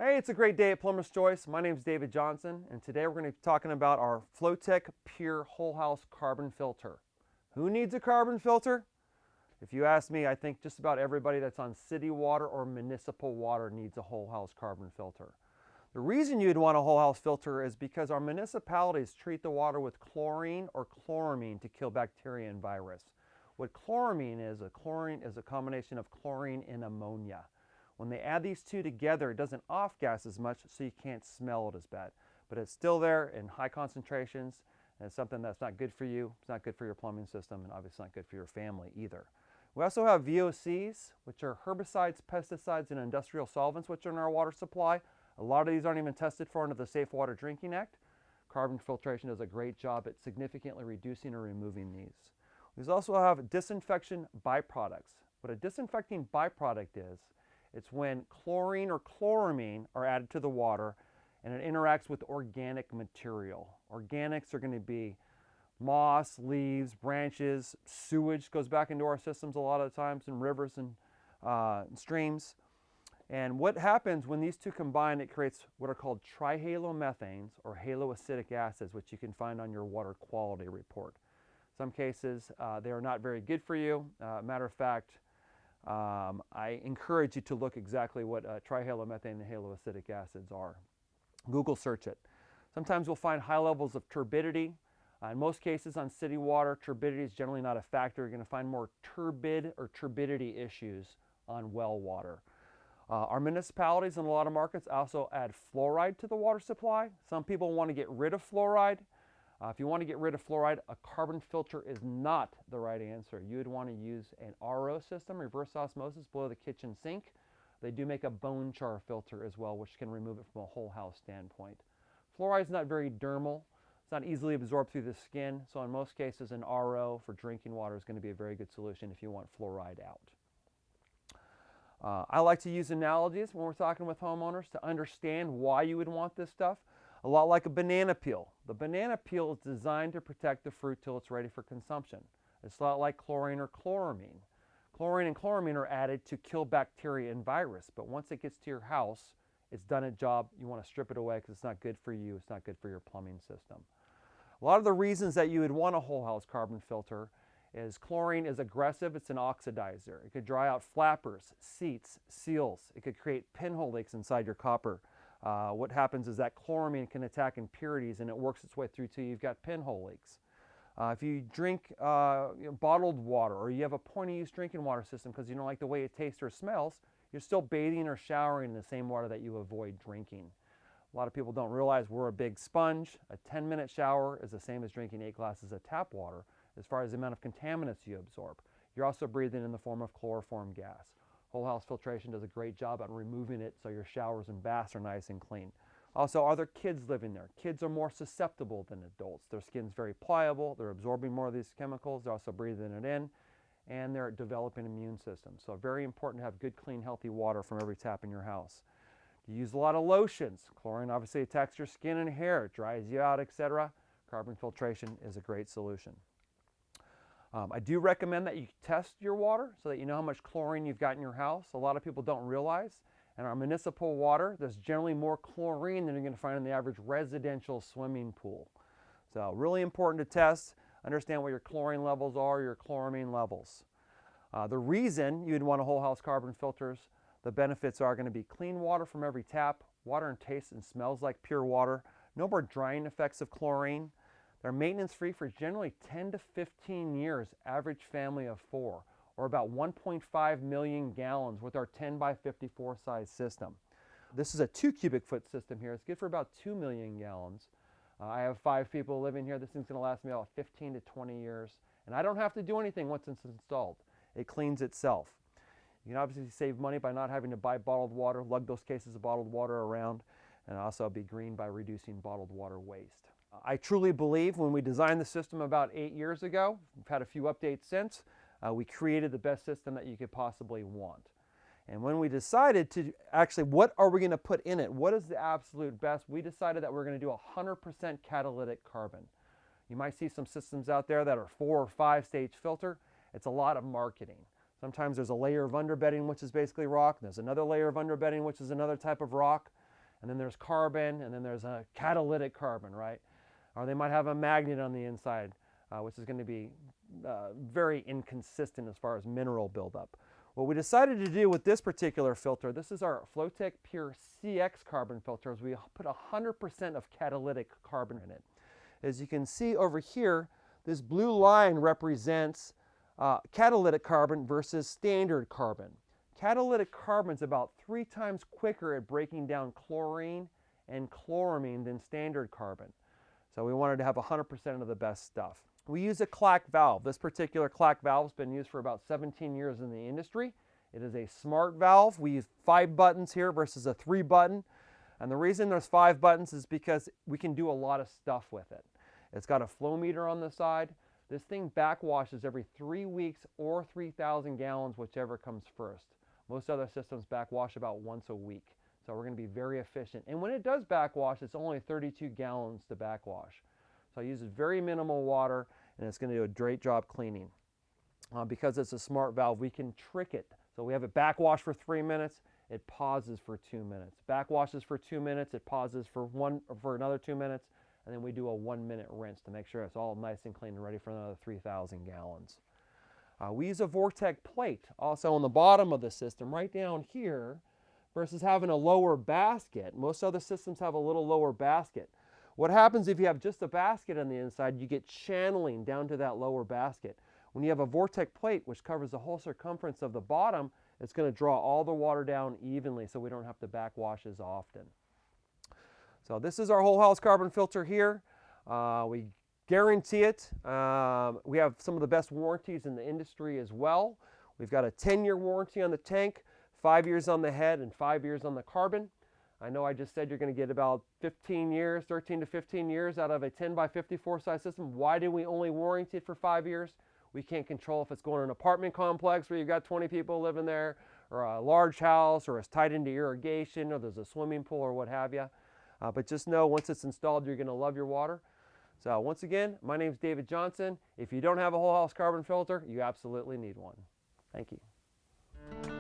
Hey, it's a great day at Plumber's Choice. My name is David Johnson, and today we're going to be talking about our Flowtech Pure Whole House Carbon Filter. Who needs a carbon filter? If you ask me, I think just about everybody that's on city water or municipal water needs a whole house carbon filter. The reason you'd want a whole house filter is because our municipalities treat the water with chlorine or chloramine to kill bacteria and virus. What chloramine is a combination of chlorine and ammonia. When they add these two together, it doesn't off-gas as much, so you can't smell it as bad. But it's still there in high concentrations, and it's something that's not good for you. It's not good for your plumbing system, and obviously not good for your family either. We also have VOCs, which are herbicides, pesticides, and industrial solvents, which are in our water supply. A lot of these aren't even tested for under the Safe Water Drinking Act. Carbon filtration does a great job at significantly reducing or removing these. We also have disinfection byproducts. What a disinfecting byproduct is, it's when chlorine or chloramine are added to the water and it interacts with organic material. Organics are going to be moss, leaves, branches, sewage goes back into our systems a lot of times in rivers and streams. And what happens when these two combine, it creates what are called trihalomethanes or haloacetic acids, which you can find on your water quality report. Some cases they are not very good for you. Matter of fact, I encourage you to look exactly what trihalomethane and haloacetic acids are. Google search it. Sometimes we'll find high levels of turbidity. In most cases on city water, turbidity is generally not a factor. You're going to find more turbid or turbidity issues on well water. Our municipalities in a lot of markets also add fluoride to the water supply. Some people want to get rid of fluoride. If you want to get rid of fluoride, a carbon filter is not the right answer. You would want to use an RO system, reverse osmosis, below the kitchen sink. They do make a bone char filter as well, which can remove it from a whole house standpoint. Fluoride is not very dermal. It's not easily absorbed through the skin, so in most cases an RO for drinking water is going to be a very good solution if you want fluoride out. I like to use analogies when we're talking with homeowners to understand why you would want this stuff. A lot like a banana peel. The banana peel is designed to protect the fruit till it's ready for consumption. It's a lot like chlorine or chloramine. Chlorine and chloramine are added to kill bacteria and virus, but once it gets to your house, it's done its job. You want to strip it away because it's not good for you. It's not good for your plumbing system. A lot of the reasons that you would want a whole house carbon filter is chlorine is aggressive. It's an oxidizer. It could dry out flappers, seats, seals. It could create pinhole leaks inside your copper. What happens is that chloramine can attack impurities and it works its way through till you've got pinhole leaks. If you drink bottled water or you have a point-of-use drinking water system because you don't like the way it tastes or smells, you're still bathing or showering in the same water that you avoid drinking. A lot of people don't realize we're a big sponge. A 10-minute shower is the same as drinking 8 glasses of tap water as far as the amount of contaminants you absorb. You're also breathing in the form of chloroform gas. Whole house filtration does a great job at removing it so your showers and baths are nice and clean. Also, are there kids living there? Kids are more susceptible than adults. Their skin's very pliable, they're absorbing more of these chemicals, they're also breathing it in, and they're developing immune systems. So very important to have good, clean, healthy water from every tap in your house. You use a lot of lotions. Chlorine obviously attacks your skin and hair, it dries you out, etc. Carbon filtration is a great solution. I do recommend that you test your water so that you know how much chlorine you've got in your house. A lot of people don't realize in our municipal water there's generally more chlorine than you're going to find in the average residential swimming pool. So really important to test, understand what your chlorine levels are, your chloramine levels. The reason you'd want a whole house carbon filters, the benefits are going to be clean water from every tap, water and tastes and smells like pure water, no more drying effects of chlorine. They're maintenance free for generally 10 to 15 years, average family of 4, or about 1.5 million gallons with our 10 by 54 size system. This is a 2 cubic foot system here. It's good for about 2 million gallons. I have 5 people living here. This thing's going to last me about 15 to 20 years, and I don't have to do anything once it's installed. It cleans itself. You can obviously save money by not having to buy bottled water, lug those cases of bottled water around, and also be green by reducing bottled water waste. I truly believe when we designed the system about 8 years ago, we've had a few updates since, we created the best system that you could possibly want. And when we decided to actually, what are we going to put in it? What is the absolute best? We decided that we're going to do 100% catalytic carbon. You might see some systems out there that are 4 or 5 stage filter. It's a lot of marketing. Sometimes there's a layer of underbedding, which is basically rock. And there's another layer of underbedding, which is another type of rock. and then there's carbon, and then there's a catalytic carbon, right? Or they might have a magnet on the inside, which is going to be very inconsistent as far as mineral buildup. What we decided to do with this particular filter, this is our Flowtech Pure CX carbon filter, is we put 100% of catalytic carbon in it. As you can see over here, this blue line represents catalytic carbon versus standard carbon. Catalytic carbon is about 3 times quicker at breaking down chlorine and chloramine than standard carbon. So we wanted to have 100% of the best stuff. We use a clack valve. This particular clack valve has been used for about 17 years in the industry. It is a smart valve. We use 5 buttons here versus a 3 button. And the reason there's 5 buttons is because we can do a lot of stuff with it. It's got a flow meter on the side. This thing backwashes every 3 weeks or 3,000 gallons, whichever comes first. Most other systems backwash about once a week. So we're going to be very efficient. And when it does backwash, it's only 32 gallons to backwash. So it uses very minimal water, and it's going to do a great job cleaning. Because it's a smart valve, we can trick it. So we have it backwash for 3 minutes, it pauses for 2 minutes. Backwashes for 2 minutes, it pauses for another 2 minutes, and then we do a 1-minute rinse to make sure it's all nice and clean and ready for another 3,000 gallons. We use a Vortec plate also on the bottom of the system, right down here, versus having a lower basket. Most other systems have a little lower basket. What happens if you have just a basket on the inside, you get channeling down to that lower basket. When you have a Vortec plate, which covers the whole circumference of the bottom, it's going to draw all the water down evenly so we don't have to backwash as often. So this is our whole house carbon filter here. We guarantee it. We have some of the best warranties in the industry as well. We've got a 10-year warranty on the tank, 5 years on the head, and 5 years on the carbon. I know I just said you're going to get about 15 years, 13 to 15 years out of a 10 by 54 size system. Why do we only warranty it for 5 years? We can't control if it's going to an apartment complex where you've got 20 people living there, or a large house, or it's tied into irrigation, or there's a swimming pool, or what have you. But just know once it's installed, you're going to love your water. So once again, my name is David Johnson. If you don't have a whole house carbon filter, you absolutely need one. Thank you.